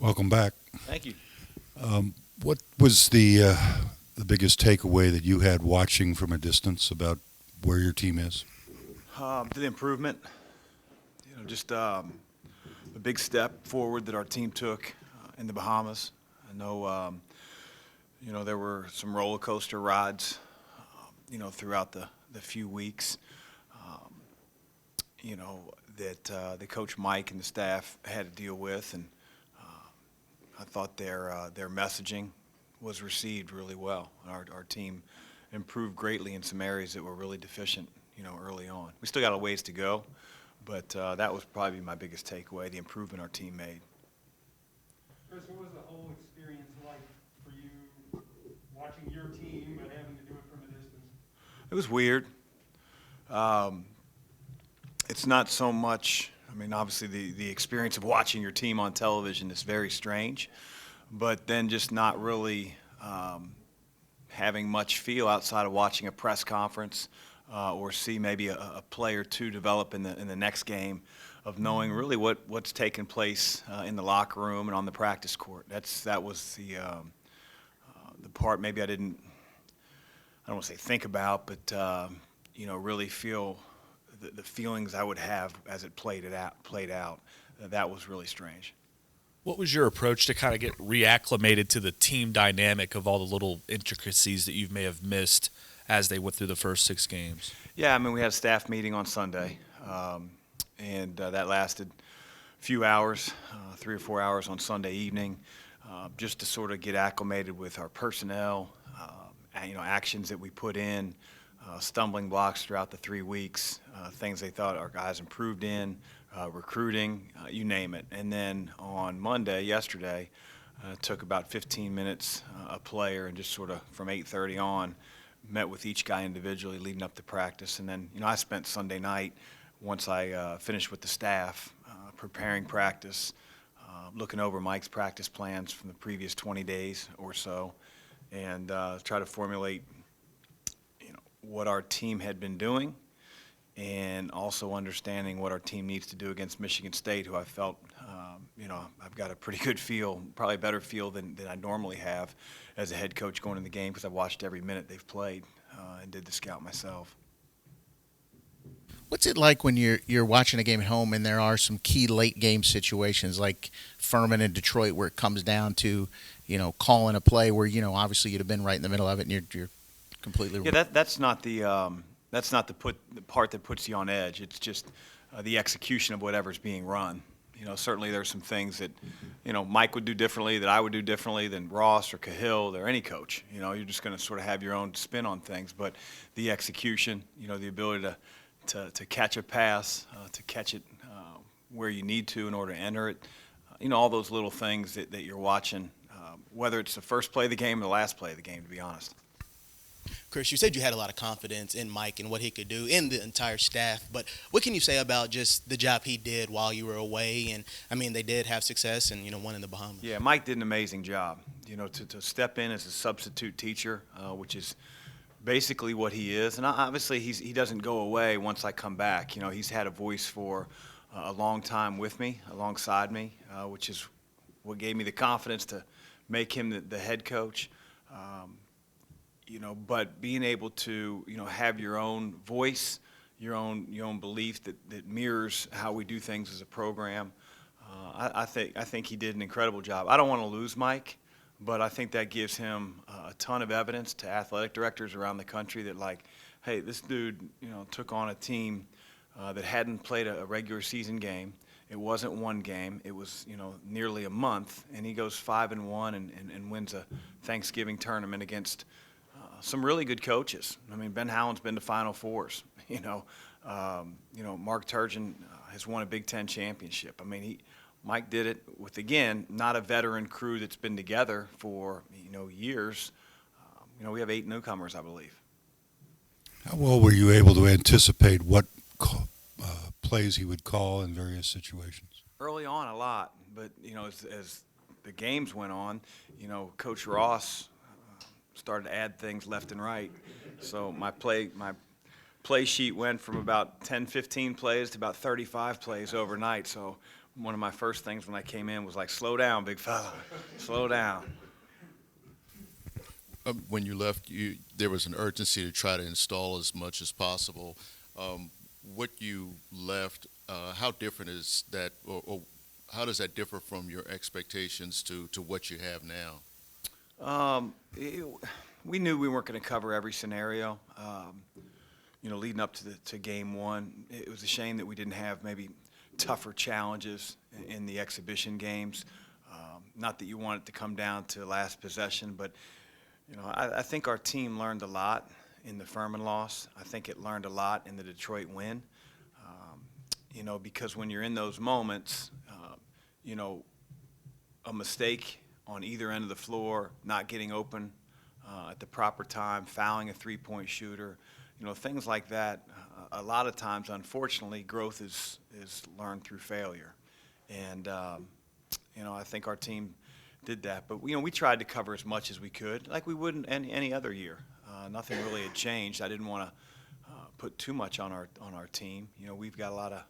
Welcome back. Thank you. What was the biggest takeaway that you had watching from a distance about where your team is? The improvement, just the big step forward that our team took in the Bahamas. I know, there were some roller coaster rides, throughout the few weeks, that the coach Mike and the staff had to deal with, and I thought their messaging was received really well. Our team improved greatly in some areas that were really deficient, early on. We still got a ways to go, but that was probably my biggest takeaway, the improvement our team made. Chris, what was the whole experience like for you watching your team but having to do it from a distance? It was weird. It's not so much, obviously the experience of watching your team on television is very strange, but then just not really having much feel outside of watching a press conference or see maybe a play or two develop in the next game, of knowing really what's taking place in the locker room and on the practice court. That was the part maybe I don't want to say think about, but really feel the feelings I would have as it played out. That was really strange. What was your approach to kind of get reacclimated to the team dynamic of all the little intricacies that you may have missed as they went through the first 6 games? Yeah, we had a staff meeting on Sunday, and that lasted a few hours, 3 or 4 hours on Sunday evening, just to sort of get acclimated with our personnel, actions that we put in, stumbling blocks throughout the 3 weeks, things they thought our guys improved in, recruiting, you name it. And then on Monday, yesterday, took about 15 minutes a player, and just sort of from 8:30 on, met with each guy individually leading up to practice. And then, I spent Sunday night, once I finished with the staff, preparing practice, looking over Mike's practice plans from the previous 20 days or so, and try to formulate what our team had been doing, and also understanding what our team needs to do against Michigan State, who I felt, I've got a pretty good feel, probably a better feel than I normally have as a head coach going in the game, because I've watched every minute they've played and did the scout myself. What's it like when you're watching a game at home and there are some key late game situations like Furman and Detroit, where it comes down to, calling a play where, obviously you'd have been right in the middle of it, and you're completely. Yeah, that's not the part that puts you on edge. It's just the execution of whatever's being run. Certainly there's some things that, Mike would do differently, that I would do differently than Ross or Cahill or any coach. You're just going to sort of have your own spin on things. But the execution, the ability to catch a pass, to catch it where you need to in order to enter it, all those little things that you're watching, whether it's the first play of the game or the last play of the game, to be honest. Chris, you said you had a lot of confidence in Mike and what he could do, in the entire staff, but what can you say about just the job he did while you were away? And, they did have success and, won in the Bahamas. Yeah, Mike did an amazing job, to step in as a substitute teacher, which is basically what he is. And obviously he doesn't go away once I come back. He's had a voice for a long time with me, alongside me, which is what gave me the confidence to make him the head coach. But being able to, have your own voice, your own belief that mirrors how we do things as a program, I think he did an incredible job. I don't want to lose Mike, but I think that gives him a ton of evidence to athletic directors around the country that, like, hey, this dude, took on a team that hadn't played a regular season game. It wasn't one game. It was, nearly a month, and he goes 5-1 and wins a Thanksgiving tournament against some really good coaches. Ben Howland's been to Final Fours. Mark Turgeon has won a Big Ten championship. Mike did it with, again, not a veteran crew that's been together for years. We have 8 newcomers, I believe. How well were you able to anticipate what plays he would call in various situations? Early on, a lot, but as the games went on, Coach Ross started to add things left and right. So my play sheet went from about 10, 15 plays to about 35 plays overnight. So one of my first things when I came in was like, slow down, big fella, slow down. When you left, there was an urgency to try to install as much as possible. What you left, how different is that, or how does that differ from your expectations to what you have now? We knew we weren't going to cover every scenario. Leading up to game one, it was a shame that we didn't have maybe tougher challenges in the exhibition games. Not that you want it to come down to last possession, but I think our team learned a lot in the Furman loss. I think it learned a lot in the Detroit win. Because when you're in those moments, a mistake on either end of the floor, not getting open at the proper time, fouling a three-point shooter, things like that. A lot of times, unfortunately, growth is learned through failure. And, I think our team did that. But, we tried to cover as much as we could, like we would in any other year. Nothing really had changed. I didn't want to put too much on our team. We've got a lot of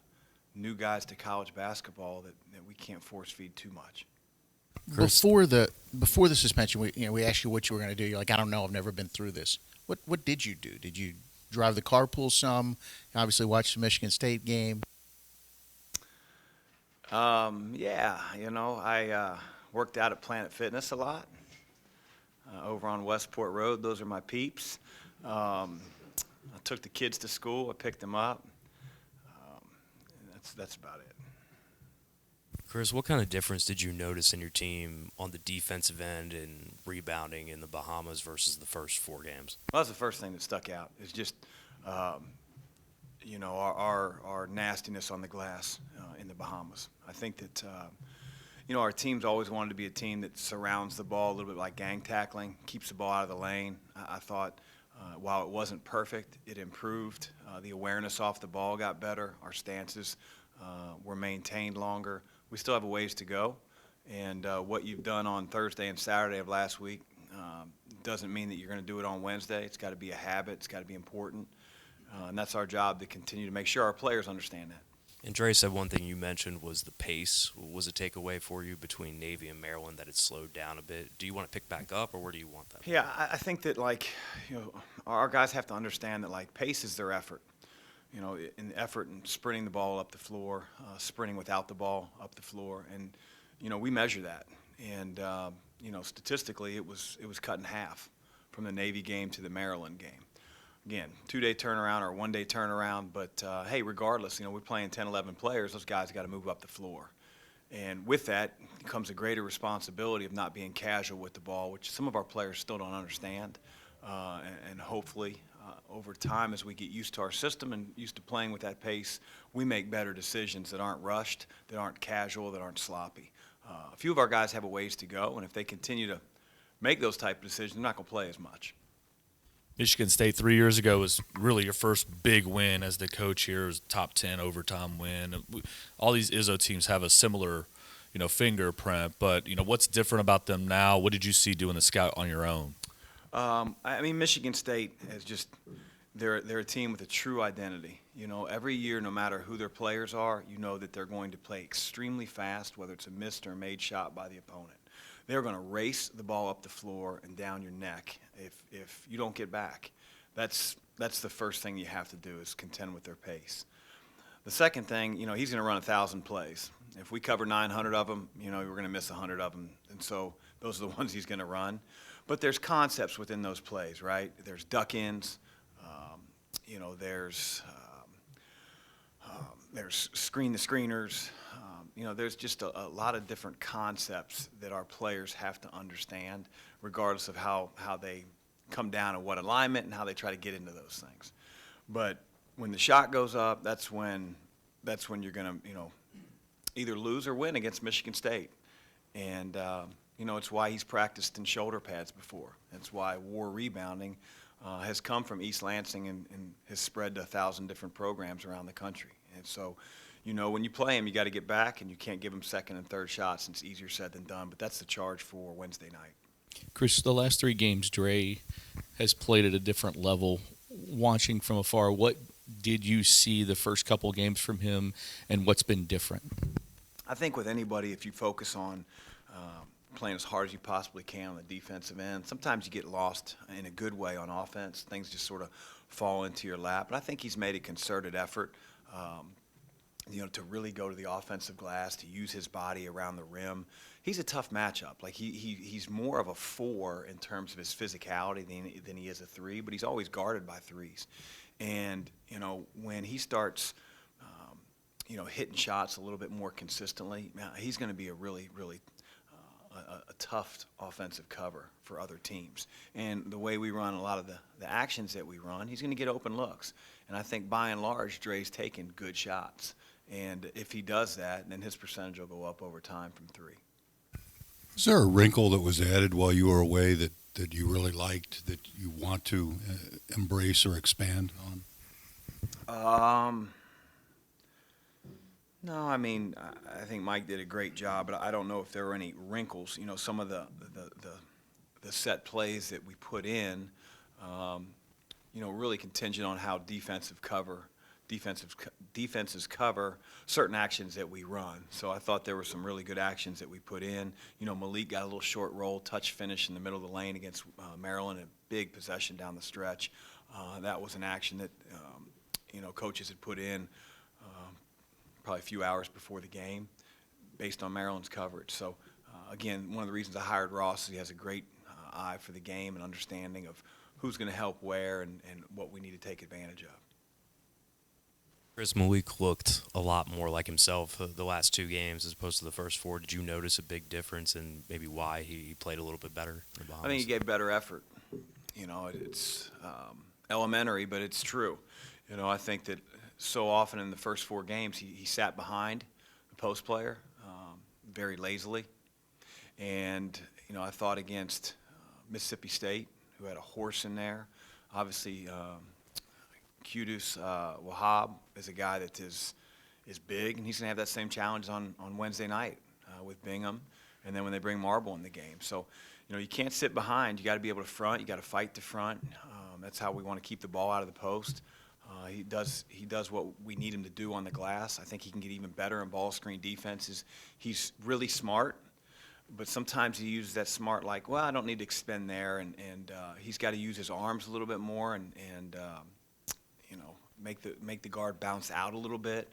new guys to college basketball that we can't force feed too much. Before the suspension, we asked you what you were going to do. You're like, I don't know. I've never been through this. What did you do? Did you drive the carpool some? Obviously, watch the Michigan State game. I worked out at Planet Fitness a lot over on Westport Road. Those are my peeps. I took the kids to school. I picked them up. That's about it. Chris, what kind of difference did you notice in your team on the defensive end and rebounding in the Bahamas versus the first 4 games? Well, that's the first thing that stuck out is just, our nastiness on the glass in the Bahamas. I think that, our team's always wanted to be a team that surrounds the ball a little bit like gang tackling, keeps the ball out of the lane. I thought while it wasn't perfect, it improved. The awareness off the ball got better. Our stances were maintained longer. We still have a ways to go, and what you've done on Thursday and Saturday of last week doesn't mean that you're going to do it on Wednesday. It's got to be a habit. It's got to be important, and that's our job to continue to make sure our players understand that. And Dre said one thing you mentioned was the pace was a takeaway for you between Navy and Maryland, that it slowed down a bit. Do you want to pick back up, or where do you want that? Yeah, I think that, our guys have to understand that, pace is their effort. In effort in sprinting the ball up the floor, sprinting without the ball up the floor. And, we measure that. And, statistically, it was cut in half from the Navy game to the Maryland game. Again, 2-day turnaround or 1-day turnaround. But, hey, regardless, we're playing 10, 11 players. Those guys got to move up the floor. And with that comes a greater responsibility of not being casual with the ball, which some of our players still don't understand. And hopefully, over time, as we get used to our system and used to playing with that pace, we make better decisions that aren't rushed, that aren't casual, that aren't sloppy. A few of our guys have a ways to go, and if they continue to make those type of decisions, they're not going to play as much. Michigan State 3 years ago was really your first big win as the coach here. It was a top 10 overtime win. All these Izzo teams have a similar, fingerprint, but, what's different about them now? What did you see doing the scout on your own? Michigan State is just they're a team with a true identity. Every year, no matter who their players are, that they're going to play extremely fast, whether it's a missed or made shot by the opponent. They're going to race the ball up the floor and down your neck if you don't get back. That's the first thing you have to do is contend with their pace. The second thing, he's going to run 1,000 plays. If we cover 900 of them, we're going to miss 100 of them, and so those are the ones he's going to run. But there's concepts within those plays, right? There's duck-ins. There's screen-the-screeners. There's just a lot of different concepts that our players have to understand, regardless of how they come down and what alignment and how they try to get into those things. But when the shot goes up, that's when you're going to, either lose or win against Michigan State. And it's why he's practiced in shoulder pads before. It's why war rebounding has come from East Lansing and has spread to 1,000 different programs around the country. And so, when you play him, you got to get back, and you can't give him second and third shots. And it's easier said than done, but that's the charge for Wednesday night. Chris, the last 3 games, Dre has played at a different level. Watching from afar, what did you see the first couple games from him, and what's been different? I think with anybody, if you focus on playing as hard as you possibly can on the defensive end, sometimes you get lost in a good way on offense. Things just sort of fall into your lap. But I think he's made a concerted effort, to really go to the offensive glass, to use his body around the rim. He's a tough matchup. Like he's more of a 4 in terms of his physicality than he is a 3, but he's always guarded by 3s. And when he starts hitting shots a little bit more consistently, man, he's going to be a really, really a tough offensive cover for other teams. And the way we run a lot of the actions that we run, he's going to get open looks. And I think by and large, Dre's taking good shots. And if he does that, then his percentage will go up over time from 3. Is there a wrinkle that was added while you were away that you really liked, that you want to embrace or expand on? No, I mean, I think Mike did a great job, but I don't know if there were any wrinkles. Some of the set plays that we put in, really contingent on how defenses cover certain actions that we run. So I thought there were some really good actions that we put in. Malik got a little short roll, touch finish in the middle of the lane against Maryland, a big possession down the stretch. That was an action that, coaches had put in probably a few hours before the game based on Maryland's coverage. So, again, one of the reasons I hired Ross is he has a great eye for the game and understanding of who's going to help where and what we need to take advantage of. Chris, Malik looked a lot more like himself the last 2 games as opposed to the first 4. Did you notice a big difference in maybe why he played a little bit better in the Bahamas? I think he gave better effort. It's elementary, but it's true. I think that so often in the first 4 games, he sat behind the post player very lazily. And, I thought against Mississippi State, who had a horse in there, obviously Qudus Wahab is a guy that is big, and he's going to have that same challenge on Wednesday night with Bingham, and then when they bring Marble in the game. So, you can't sit behind. You got to be able to front. You got to fight the front. That's how we want to keep the ball out of the post. He does what we need him to do on the glass. I think he can get even better in ball screen defenses. He's really smart, but sometimes he uses that smart like, well, I don't need to expend there, and he's got to use his arms a little bit more and make the guard bounce out a little bit,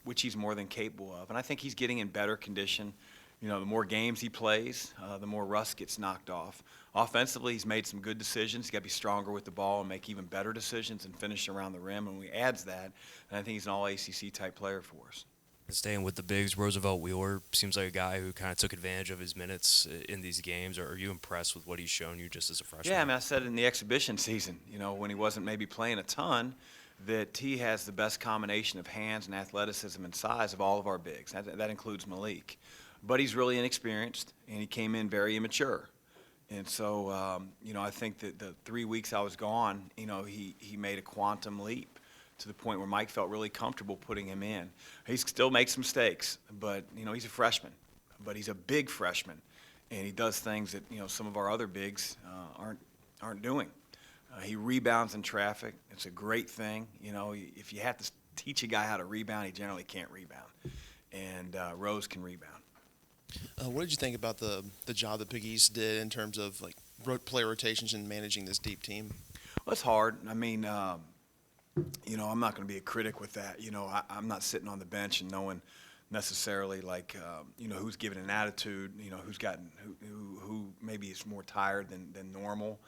which he's more than capable of. And I think he's getting in better condition. The more games he plays, the more rust gets knocked off. Offensively, he's made some good decisions. He's got to be stronger with the ball and make even better decisions and finish around the rim. And when he adds that, and I think he's an all-ACC type player for us. Staying with the bigs, Roosevelt Wheeler seems like a guy who kind of took advantage of his minutes in these games. Are you impressed with what he's shown you just as a freshman? Yeah, I mean, I said in the exhibition season, when he wasn't maybe playing a ton, that he has the best combination of hands and athleticism and size of all of our bigs. That includes Malik. But he's really inexperienced, and he came in very immature. And so, I think that the 3 weeks I was gone, he made a quantum leap to the point where Mike felt really comfortable putting him in. He still makes mistakes, but, he's a freshman. But he's a big freshman, and he does things that, some of our other bigs aren't doing. He rebounds in traffic. It's a great thing. If you have to teach a guy how to rebound, he generally can't rebound. And Rose can rebound. What did you think about the job that Big East did in terms of player rotations and managing this deep team? Well, it's hard. I mean, I'm not going to be a critic with that. I'm not sitting on the bench and knowing necessarily who's given an attitude. Who maybe is more tired than normal.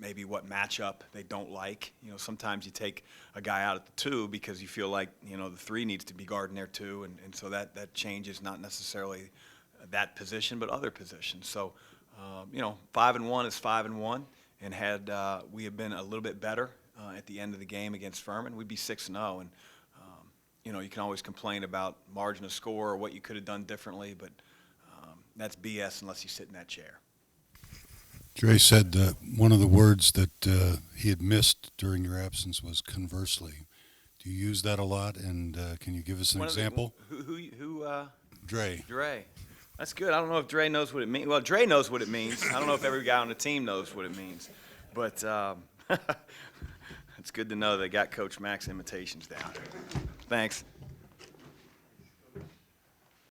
Maybe what matchup they don't like. Sometimes you take a guy out at the 2 because you feel like, the 3 needs to be guarding there too, and so that changes not necessarily that position, but other positions. So, 5-1 is 5-1, and had we had been a little bit better at the end of the game against Furman, we'd be 6-0, and you can always complain about margin of score or what you could have done differently, but that's BS unless you sit in that chair. Dre said one of the words that he had missed during your absence was conversely. Do you use that a lot, and can you give us an example? Who? Dre. Dre. That's good. I don't know if Dre knows what it means. Well, Dre knows what it means. I don't know if every guy on the team knows what it means. But it's good to know they got Coach Mack's imitations down. Thanks.